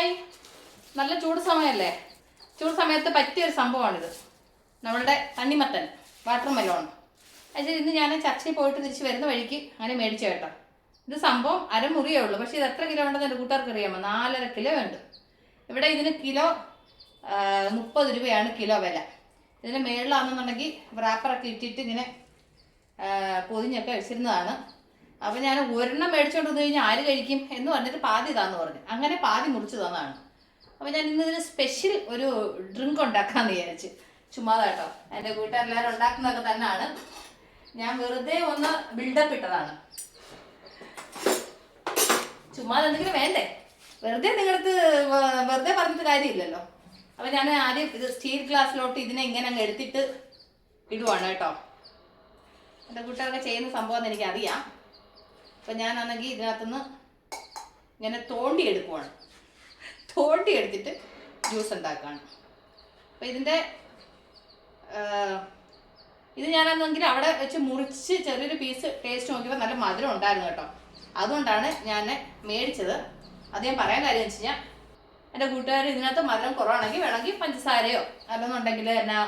Hi, നല്ല ചൂട് സമയമല്ലേ? ചൂട് സമയത്ത് പറ്റിയൊരു സംഭവമാണിത്. നമ്മളുടെ തണ്ണിമത്തൻ, വാട്ടർ മെലോൺ. അതിൽ ഇന്ന് ഞാൻ ചർച്ചയിൽ പോയിട്ട് തിരിച്ച് വരുന്ന വഴിക്ക് അങ്ങനെ മേടിച്ചു കേട്ടോ. ഇത് സംഭവം അരമുറിയേ ഉള്ളൂ, പക്ഷേ ഇത് എത്ര കിലോ ഉണ്ടെന്ന് എൻ്റെ കൂട്ടുകാർക്ക് അറിയാമോ? 4.5 കിലോ ഉണ്ട്. ഇവിടെ ഇതിന് കിലോ 30 രൂപയാണ് കിലോ വില. ഇതിന് മേളിലാണെന്നുണ്ടെങ്കിൽ റാപ്പറൊക്കെ ഇട്ടിട്ട് ഇങ്ങനെ പൊതിഞ്ഞൊക്കെ വെച്ചിരുന്നതാണ്. അപ്പം ഞാൻ ഒരെണ്ണം മേടിച്ചോണ്ട് വന്നു കഴിഞ്ഞാൽ ആര് കഴിക്കും എന്ന് പറഞ്ഞിട്ട് പാതി ഇതാന്ന് പറഞ്ഞു. അങ്ങനെ പാതി മുറിച്ച് തന്നതാണ്. അപ്പം ഞാൻ ഇന്നതിന് സ്പെഷ്യൽ ഒരു ഡ്രിങ്ക് ഉണ്ടാക്കാമെന്ന് വിചാരിച്ച്. ചുമ്മാതാട്ടോ, എൻ്റെ കൂട്ടുകാരെല്ലാവരും ഉണ്ടാക്കുന്നതൊക്കെ തന്നെയാണ്. ഞാൻ വെറുതെ ഒന്ന് ബിൽഡപ്പ് ഇട്ടതാണ്. ചുമ്മാതെ എന്തെങ്കിലും വേണ്ടേ? വെറുതെ നിങ്ങളടുത്ത് വെറുതെ പറഞ്ഞിട്ട് കാര്യമില്ലല്ലോ. അപ്പം ഞാൻ ആദ്യം ഇത് സ്റ്റീൽ ഗ്ലാസ്സിലോട്ട് ഇതിനെ ഇങ്ങനെ അങ്ങ് എടുത്തിട്ട് ഇടുവാണ് കേട്ടോ. എൻ്റെ കൂട്ടുകാരൊക്കെ ചെയ്യുന്ന സംഭവം എനിക്കറിയാം. അപ്പം ഞാനാണെങ്കിൽ ഇതിനകത്തുനിന്ന് ഇങ്ങനെ തോണ്ടി എടുത്തിട്ട് ജ്യൂസ് ഉണ്ടാക്കുകയാണ്. അപ്പം ഇത് ഞാനാണെങ്കിൽ അവിടെ വെച്ച് മുറിച്ച് ചെറിയൊരു പീസ് ടേസ്റ്റ് നോക്കിയപ്പോൾ നല്ല മധുരം ഉണ്ടായിരുന്നു കേട്ടോ. അതുകൊണ്ടാണ് ഞാൻ മേടിച്ചത്. അത് ഞാൻ പറയാൻ കാര്യം വെച്ച് കഴിഞ്ഞാൽ, എൻ്റെ കൂട്ടുകാർ ഇതിനകത്ത് മധുരം കുറവാണെങ്കിൽ വേണമെങ്കിൽ പഞ്ചസാരയോ അല്ലെന്നുണ്ടെങ്കിൽ എന്നാ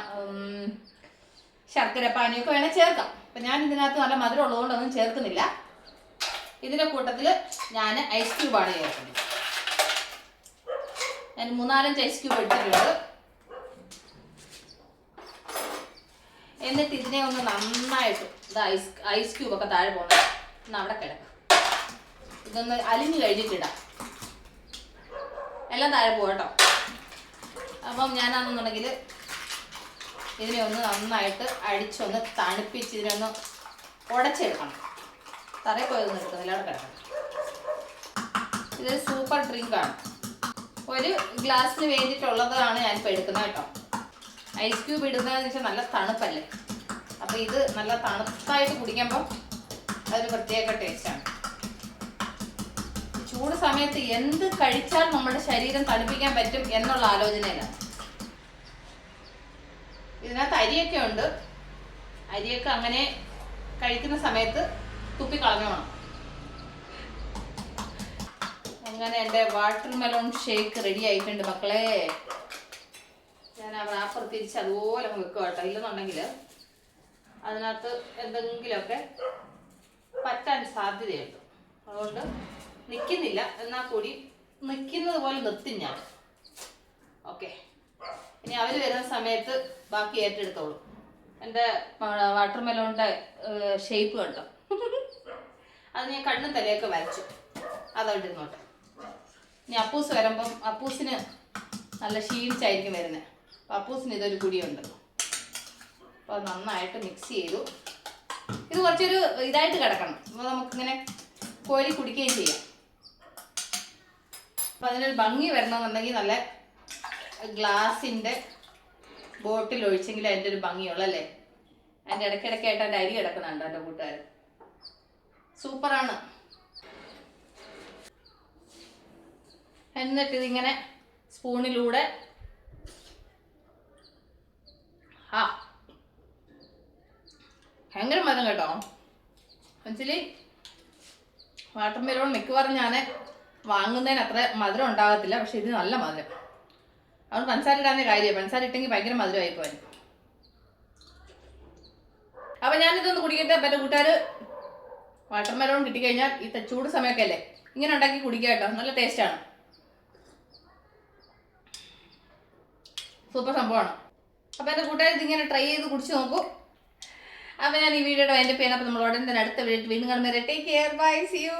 ശർക്കര പാനിയൊക്കെ വേണേൽ ചേർക്കാം. അപ്പം ഞാൻ ഇതിനകത്ത് നല്ല മധുരം ഉള്ളതുകൊണ്ടൊന്നും ചേർക്കുന്നില്ല. ഇതിൻ്റെ കൂട്ടത്തിൽ ഞാൻ ഐസ് ക്യൂബാണ് ചേർക്കുന്നത്. ഞാൻ 3-4 ഐസ് ക്യൂബ് എടുത്തിട്ടുണ്ട്. എന്നിട്ട് ഇതിനെ ഒന്ന് നന്നായിട്ട് ഇത് ഐസ് ക്യൂബൊക്കെ താഴെ പോകണം. ഒന്ന് അവിടെ കിടക്കും. ഇതൊന്ന് അലിഞ്ഞ് കഴിഞ്ഞിട്ടിടാം. എല്ലാം താഴെ പോകും കേട്ടോ. അപ്പം ഞാനാണെന്നുണ്ടെങ്കിൽ ഇതിനെ ഒന്ന് നന്നായിട്ട് അടിച്ചൊന്ന് തണുപ്പിച്ച് ഇതിനൊന്ന് ഉടച്ചെടുക്കണം. തറയിൽ പോയൊന്നും എടുക്കുന്നില്ല, അവിടെ കിടക്കണം. ഇതൊരു സൂപ്പർ ഡ്രിങ്കാണ്. ഒരു ഗ്ലാസ്സിന് വേണ്ടിയിട്ടുള്ളതാണ് ഞാനിപ്പോൾ എടുക്കുന്നത് കേട്ടോ. ഐസ് ക്യൂബ് ഇടുന്നതെന്ന് വെച്ചാൽ നല്ല തണുപ്പല്ലേ. അപ്പോൾ ഇത് നല്ല തണുപ്പായിട്ട് കുടിക്കുമ്പോൾ അതൊരു പ്രത്യേക ടേസ്റ്റാണ്. ചൂട് സമയത്ത് എന്ത് കഴിച്ചാൽ നമ്മുടെ ശരീരം തണുപ്പിക്കാൻ പറ്റും എന്നുള്ള ആലോചനയിലാണ്. ഇതിനകത്ത് അരിയൊക്കെ ഉണ്ട്. അരിയൊക്കെ അങ്ങനെ കഴിക്കുന്ന സമയത്ത് തുപ്പിക്കളഞ്ഞോണം. അങ്ങനെ എൻ്റെ വാട്ടർ മെലോൺ ഷേക്ക് റെഡി ആയിട്ടുണ്ട് മക്കളെ. ഞാൻ ആ റാപ്പർ തിരിച്ച് അതുപോലെ വെക്കുക കേട്ടോ. ഇല്ലെന്നുണ്ടെങ്കിൽ അതിനകത്ത് എന്തെങ്കിലുമൊക്കെ പറ്റാൻ സാധ്യതയുണ്ട്. അതുകൊണ്ട് നിൽക്കുന്നില്ല, എന്നാൽ കൂടി നിൽക്കുന്നത് പോലെ നിർത്തി ഞാൻ. ഓക്കെ, ഇനി അവർ വരുന്ന സമയത്ത് ബാക്കി ഏറ്റെടുത്തോളൂ. എൻ്റെ വാട്ടർ മെലോണിൻ്റെ ഷേപ്പ് കണ്ടോ? അത് ഞാൻ കണ്ണും തലയൊക്കെ വരച്ചു. അതവിടെ ഇരുന്നോട്ടെ. ഇനി അപ്പൂസ് വരുമ്പം അപ്പൂസിന് നല്ല ക്ഷീണിച്ചായിരിക്കും വരുന്നത്. അപ്പം അപ്പൂസിന് ഇതൊരു കുടിയുണ്ട്. അപ്പോൾ അത് നന്നായിട്ട് മിക്സ് ചെയ്തു. ഇത് കുറച്ചൊരു ഇതായിട്ട് കിടക്കണം. അപ്പോൾ നമുക്കിങ്ങനെ കോരി കുടിക്കുകയും ചെയ്യാം. അപ്പം അതിനൊരു ഭംഗി വരണമെന്നുണ്ടെങ്കിൽ നല്ല ഗ്ലാസിൻ്റെ ബോട്ടിൽ ഒഴിച്ചെങ്കിൽ അതിൻ്റെ ഒരു ഭംഗിയുള്ളല്ലേ. അതിൻ്റെ ഇടയ്ക്കിടയ്ക്കായിട്ട് അതിൻ്റെ അരി കിടക്കുന്നുണ്ട് എൻ്റെ കൂട്ടുകാർ. സൂപ്പറാണ്. എന്നിട്ട് ഇതിങ്ങനെ സ്പൂണിലൂടെ ഭയങ്കര മധുരം കേട്ടോ. ആക്ച്വലി വാട്ടർ മെലോൺ മിക്കവാറും ഞാൻ വാങ്ങുന്നതിന് അത്ര മധുരം ഉണ്ടാകത്തില്ല. പക്ഷെ ഇത് നല്ല മധുരം. അതുകൊണ്ട് പഞ്ചസാര ഇടാൻ്റെ കാര്യമാണ്. പഞ്ചസാര ഇട്ടെങ്കിൽ ഭയങ്കര മധുരമായി പോയി. അപ്പം ഞാനിതൊന്ന് കുടിക്കട്ടെ. അപ്പം എൻ്റെ കൂട്ടുകാർ വാട്ടർ മെലോൺ കിട്ടിക്കഴിഞ്ഞാൽ ഈ ചൂട് സമയമൊക്കെ അല്ലേ, ഇങ്ങനെ ഉണ്ടാക്കി കുടിക്കുക കേട്ടോ. നല്ല ടേസ്റ്റാണ്. സൂപ്പർ സംഭവമാണ്. അപ്പോൾ എൻ്റെ കൂട്ടുകാർ ഇതിങ്ങനെ ട്രൈ ചെയ്ത് കുടിച്ച് നോക്കൂ. അപ്പോൾ ഞാൻ ഈ വീഡിയോയുടെ എൻ്റെ പേര്. അപ്പോൾ നമ്മൾ ഉടൻ തന്നെ അടുത്ത വീഡിയോ വീണ്ടും കാണുന്നവരെ take care, bye, see U.